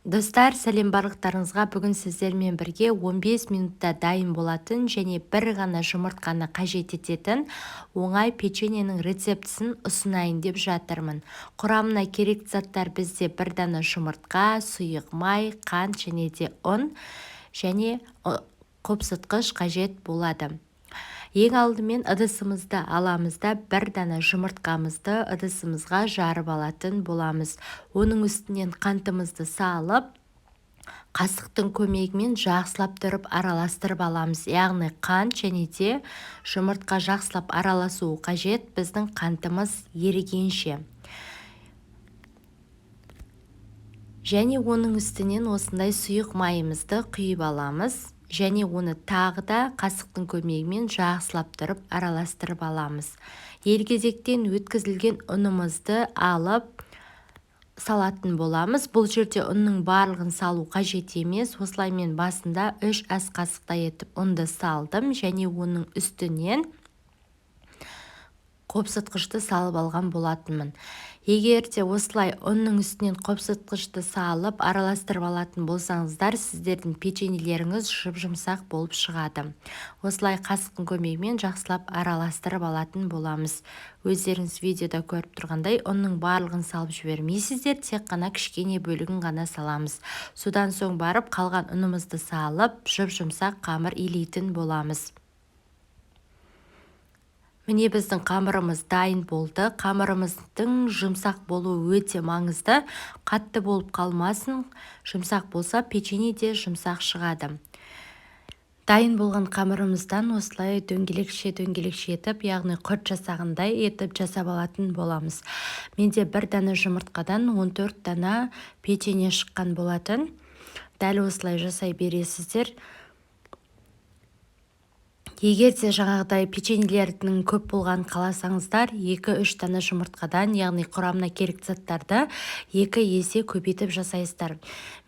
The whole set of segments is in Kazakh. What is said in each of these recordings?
Достар, сәлем барлықтарыңызға. Бүгін сіздермен бірге 15 минутта дайын болатын және бір ғана жұмыртқаны қажет ететін оңай печеньенің рецептісін ұсынайын деп жатырмын. Құрамына керек заттар бізде бір дана жұмыртқа, сұйық май, қант және де ұн және қопсытқыш қажет болады. Ең алдымен ыдысымызды аламыз да бір дана жұмыртқамызды ыдысымызға жарып алатын боламыз. Оның үстінен қантымызды салып, қасықтың көмегімен жақсылап тұрып араластырып аламыз. Яғни қант және де жұмыртқа жақсылап араласуы қажет біздің қантымыз ерігенше. Және оның үстінен осындай сұйық майымызды құйып аламыз. Және оны тағы да қасықтың көмегімен жақсылап тұрып араластырып аламыз. Елгезектен өткізілген ұнымызды алып салатын боламыз. Бұл жерде ұнның барлығын салу қажет емес. Осылай мен басында 3 ас қасықтай етіп ұнды салдым және оның үстінен қопсытқышты салып алған болатынмын. Егер де осылай ұнның үстінен қопсытқышты салып араластырып алатын болсаңыздар, сіздердің печеньелеріңіз жұп-жұмсақ болып шығады. Осылай қасықтың көмегімен жақсылап араластырып алатын боламыз. Өздеріңіз видеода көріп тұрғандай, ұнның барлығын салып жібермейсіздер, тек қана кішкене бөлігін ғана саламыз. Содан соң барып қалған ұнымызды салып, жұп-жұмсақ қамыр илейтін боламыз. Міне біздің қамырымыз дайын болды. Қамырымыздың жұмсақ болуы өте маңызды. Қатты болып қалмасын. Жұмсақ болса, печенье де жұмсақ шығады. Дайын болған қамырымыздан осылай дөңгелекше етіп, яғни құрт жасағандай етіп жасап алатын боламыз. Менде бір дана жұмыртқадан 14 дана печенье шыққан болатын. Дәл осылай жасай бересіздер. Егер де жаңағыдай печеньелердің көп болған қаласаңыздар, 2-3 дана жұмыртқадан, яғни құрамына керек заттарды 2 есе көбейтіп жасайсыздар.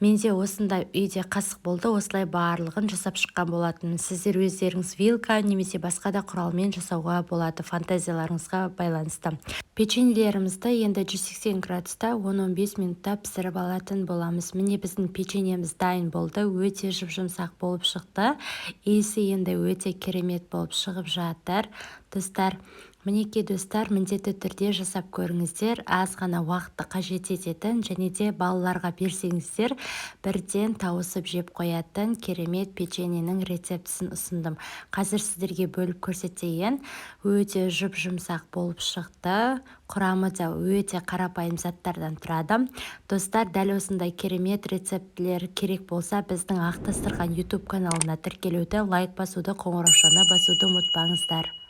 Менде осындай үйде қасық болды, осылай барлығын жасап шыққан болатын. Сіздер өздеріңіз вилка немесе басқа да құралмен жасауға болады, фантазияларыңызға байланысты. Печеньелерімізді енді 180 градуста 10-15 минутта пісіріп алатын боламыз. Міне біздің печеньеміз дайын болды, өте жұп-жұмсақ болып шықты. Иісі енді өте керемет болып шығып жатыр. Достар, мінекей достар, міндетті түрде жасап көріңіздер. Аз ғана уақытты қажет ететін және де балаларға берсеңіздер бірден тауысып жеп қоятын керемет печеньенің рецептісін ұсындым. Қазір сіздерге бөліп көрсетейін. Өте жұп-жұмсақ болып шықты. Құрамы да өте қарапайым заттардан тұрады. Достар, дәл осындай керемет рецептілер керек болса, біздің Ақ Дастархан YouTube каналына тіркелуді, лайк басуды, қоңыраушаны басуды ұмытпаңыздар.